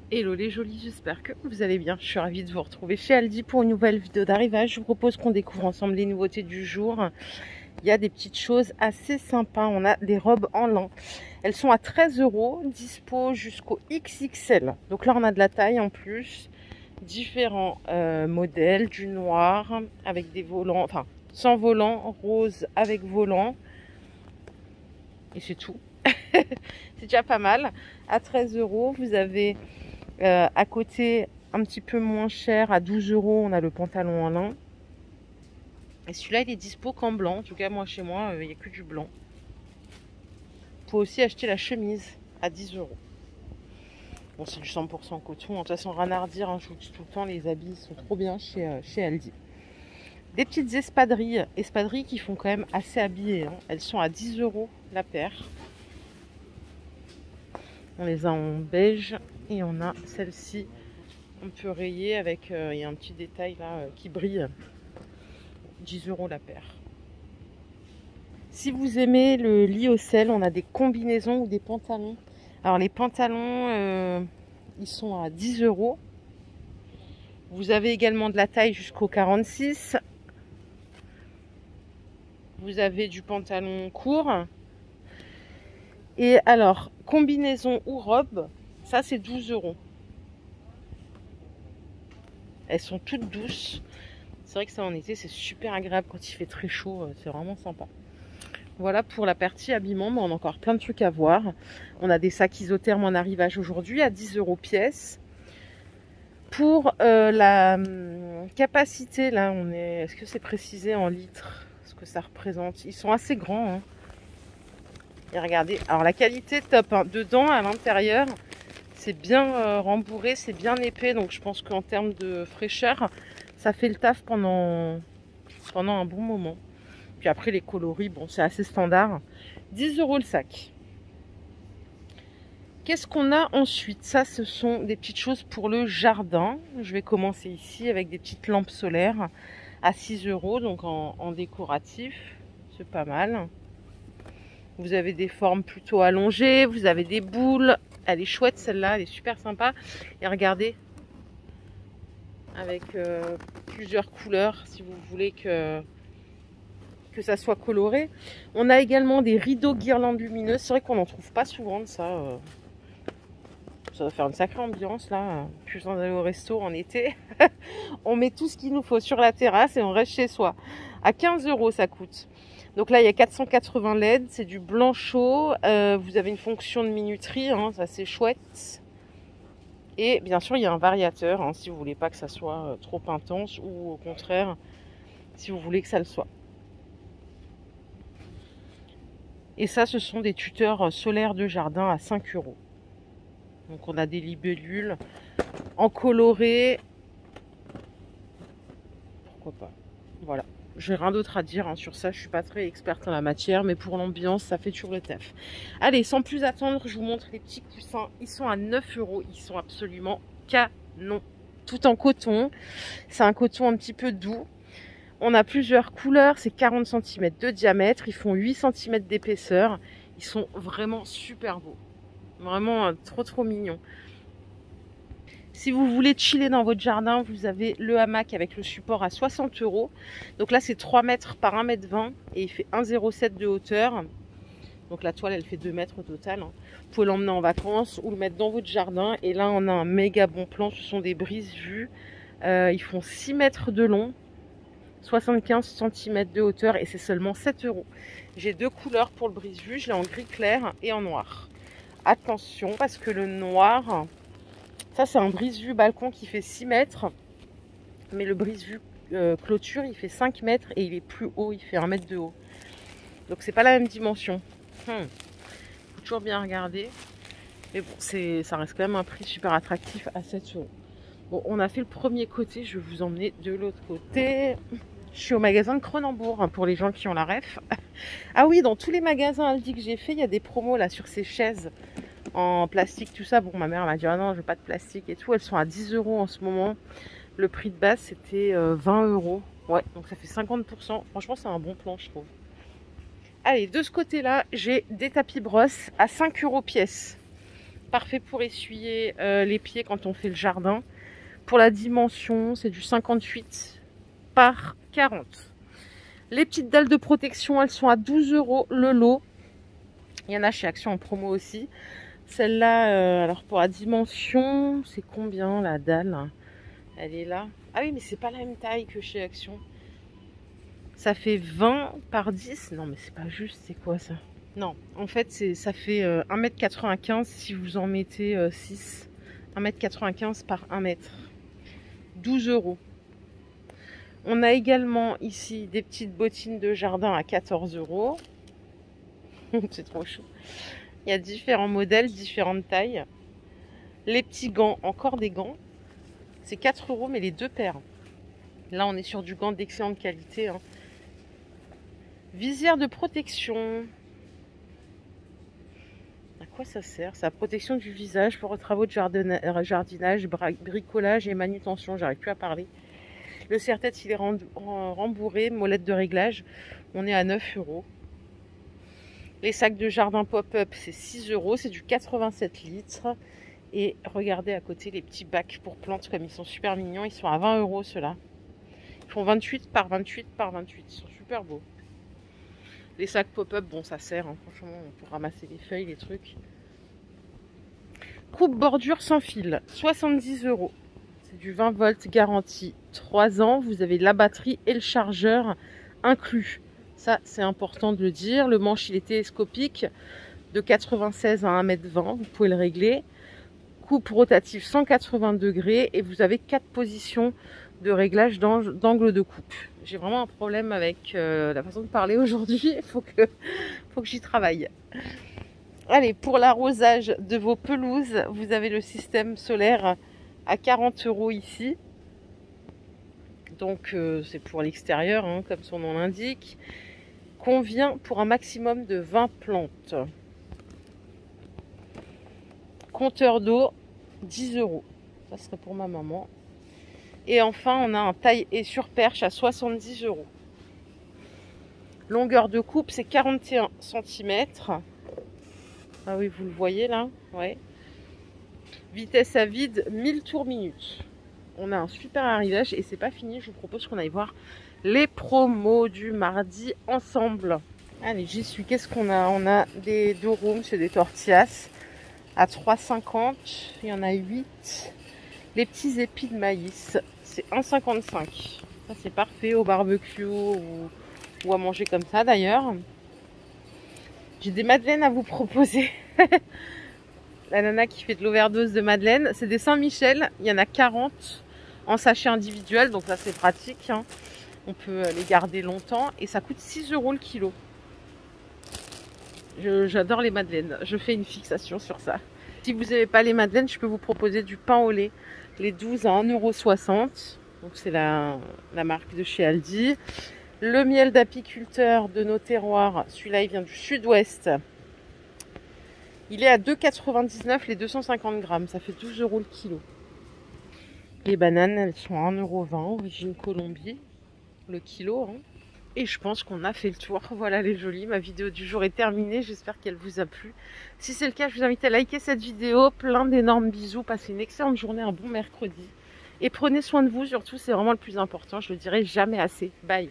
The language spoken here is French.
Hello les jolis, j'espère que vous allez bien. Je suis ravie de vous retrouver chez Aldi pour une nouvelle vidéo d'arrivage. Je vous propose qu'on découvre ensemble les nouveautés du jour. Il y a des petites choses assez sympas. On a des robes en lin. Elles sont à 13 €, dispo jusqu'au XXL. Donc là, on a de la taille en plus. Différents modèles, du noir avec des volants, enfin sans volant, rose avec volant. Et c'est tout. C'est déjà pas mal. À 13 €, vous avez à côté, un petit peu moins cher, à 12 €, on a le pantalon en lin. Et celui-là, il est dispo qu'en blanc. En tout cas, moi, chez moi, il n'y a que du blanc. Vous pouvez aussi acheter la chemise à 10 €. Bon, c'est du 100% coton. De toute façon, rien à redire, hein, je vous dis tout le temps, les habits sont trop bien chez Aldi. Des petites espadrilles qui font quand même assez habillées, hein. Elles sont à 10 € la paire. On les a en beige et on a celle-ci un peu rayée avec il y a un petit détail là qui brille. 10 € la paire. Si vous aimez le lit au sel, on a des combinaisons ou des pantalons. Alors les pantalons, ils sont à 10 €. Vous avez également de la taille jusqu'au 46. Vous avez du pantalon court. Et alors, combinaison ou robe, ça c'est 12 €. Elles sont toutes douces. C'est vrai que ça en été, c'est super agréable quand il fait très chaud. C'est vraiment sympa. Voilà pour la partie habillement, mais on a encore plein de trucs à voir. On a des sacs isothermes en arrivage aujourd'hui à 10 € pièce. Pour la capacité, là, on est. Est-ce que c'est précisé en litres ce que ça représente? Ils sont assez grands, hein. Et regardez, alors la qualité top, hein. Dedans, à l'intérieur, c'est bien rembourré, c'est bien épais. Donc je pense qu'en termes de fraîcheur, ça fait le taf pendant un bon moment. Puis après, les coloris, bon, c'est assez standard. 10 € le sac. Qu'est-ce qu'on a ensuite? Ça, ce sont des petites choses pour le jardin. Je vais commencer ici avec des petites lampes solaires à 6 €, donc en décoratif. C'est pas mal. Vous avez des formes plutôt allongées. Vous avez des boules. Elle est chouette, celle-là. Elle est super sympa. Et regardez, avec plusieurs couleurs, si vous voulez que ça soit coloré. On a également des rideaux guirlandes lumineuses. C'est vrai qu'on n'en trouve pas souvent de ça. Ça va faire une sacrée ambiance là. Plus besoin d'aller au resto en été. On met tout ce qu'il nous faut sur la terrasse et on reste chez soi. À 15 € ça coûte. Donc là il y a 480 LED. C'est du blanc chaud. Vous avez une fonction de minuterie. Hein, ça c'est chouette. Et bien sûr il y a un variateur. Hein, si vous voulez pas que ça soit trop intense. Ou au contraire si vous voulez que ça le soit. Et ça, ce sont des tuteurs solaires de jardin à 5 €. Donc on a des libellules en coloré. Pourquoi pas. Voilà. J'ai rien d'autre à dire hein, sur ça. Je suis pas très experte en la matière. Mais pour l'ambiance, ça fait toujours le taf. Allez, sans plus attendre, je vous montre les petits coussins. Ils sont à 9 €. Ils sont absolument canons. Tout en coton. C'est un coton un petit peu doux. On a plusieurs couleurs, c'est 40 cm de diamètre, ils font 8 cm d'épaisseur. Ils sont vraiment super beaux. Vraiment trop mignons. Si vous voulez chiller dans votre jardin, vous avez le hamac avec le support à 60 €. Donc là, c'est 3 mètres par 1,20 m et il fait 1,07 m de hauteur. Donc la toile, elle fait 2 mètres au total. Vous pouvez l'emmener en vacances ou le mettre dans votre jardin. Et là, on a un méga bon plan. Ce sont des brise-vues. Ils font 6 mètres de long. 75 cm de hauteur et c'est seulement 7 €. J'ai deux couleurs pour le brise-vue, je l'ai en gris clair et en noir. Attention parce que le noir, ça c'est un brise-vue balcon qui fait 6 mètres, mais le brise-vue clôture il fait 5 mètres et il est plus haut, il fait 1 mètre de haut. Donc c'est pas la même dimension. Faut toujours bien regarder. Mais bon, ça reste quand même un prix super attractif à 7 €. Bon, on a fait le premier côté, je vais vous emmener de l'autre côté. Je suis au magasin de Cronenbourg, hein, pour les gens qui ont la ref. Ah oui, dans tous les magasins Aldi que j'ai fait, il y a des promos là sur ces chaises en plastique, tout ça. Bon, ma mère m'a dit, ah non, je veux pas de plastique et tout. Elles sont à 10 € en ce moment. Le prix de base, c'était 20 €. Ouais, donc ça fait 50%. Franchement, c'est un bon plan, je trouve. Allez, de ce côté-là, j'ai des tapis brosses à 5 € pièce. Parfait pour essuyer les pieds quand on fait le jardin. Pour la dimension, c'est du 58 par 40. Les petites dalles de protection, elles sont à 12 € le lot. Il y en a chez Action en promo aussi. Celle-là, alors pour la dimension, c'est combien la dalle? Elle est là. Ah oui, mais c'est pas la même taille que chez Action. Ça fait 20 par 10. Non, mais c'est pas juste, c'est quoi ça? Non, en fait, ça fait 1,95 m si vous en mettez 6. 1,95 m par 1 m. 12 €. On a également ici des petites bottines de jardin à 14 €. C'est trop chaud. Il y a différents modèles, différentes tailles. Les petits gants, encore des gants. C'est 4 € mais les deux paires. Là, on est sur du gant d'excellente qualité. Hein. Visière de protection. À quoi ça sert? C'est la protection du visage pour les travaux de jardinage, bricolage et manutention. J'arrive plus à parler. Le serre-tête, il est rembourré, molette de réglage. On est à 9 €. Les sacs de jardin pop-up, c'est 6 €. C'est du 87 litres. Et regardez à côté les petits bacs pour plantes, comme ils sont super mignons. Ils sont à 20 € ceux-là. Ils font 28 par 28 par 28. Ils sont super beaux. Les sacs pop-up, bon, ça sert. Hein, franchement, pour ramasser les feuilles, les trucs. Coupe bordure sans fil, 70 €. C'est du 20 volts garantie 3 ans. Vous avez la batterie et le chargeur inclus. Ça, c'est important de le dire. Le manche, il est télescopique de 96 à 1,20 m. Vous pouvez le régler. Coupe rotative 180 degrés. Et vous avez 4 positions de réglage d'angle de coupe. J'ai vraiment un problème avec la façon de parler aujourd'hui. Il faut que j'y travaille. Allez, pour l'arrosage de vos pelouses, vous avez le système solaire à 40 € ici. Donc c'est pour l'extérieur, hein, comme son nom l'indique. Convient pour un maximum de 20 plantes. Compteur d'eau, 10 €. Ça serait pour ma maman. Et enfin, on a un taille et sur perche à 70 €. Longueur de coupe, c'est 41 cm. Ah oui, vous le voyez là, ouais. Vitesse à vide, 1000 tours minute. On a un super arrivage et c'est pas fini. Je vous propose qu'on aille voir les promos du mardi ensemble. Allez, j'y suis. Qu'est-ce qu'on a? On a des durum, c'est des tortillas à 3,50. Il y en a 8. Les petits épis de maïs, c'est 1,55. Ça, c'est parfait au barbecue ou à manger comme ça d'ailleurs. J'ai des madeleines à vous proposer. La nana qui fait de l'overdose de madeleine, c'est des Saint-Michel. Il y en a 40 en sachet individuel, donc ça c'est pratique. Hein. On peut les garder longtemps et ça coûte 6 € le kilo. J'adore les madeleines. Je fais une fixation sur ça. Si vous n'avez pas les madeleines, je peux vous proposer du pain au lait. Les 12 à 1,60 €. Donc c'est la marque de chez Aldi. Le miel d'apiculteur de nos terroirs, celui-là il vient du sud-ouest. Il est à 2,99 € les 250 grammes. Ça fait 12 € le kilo. Les bananes, elles sont à 1,20 €, origine Colombie, le kilo. Hein. Et je pense qu'on a fait le tour. Voilà les jolies. Ma vidéo du jour est terminée. J'espère qu'elle vous a plu. Si c'est le cas, je vous invite à liker cette vidéo. Plein d'énormes bisous. Passez une excellente journée, un bon mercredi. Et prenez soin de vous surtout. C'est vraiment le plus important. Je le dirai jamais assez. Bye.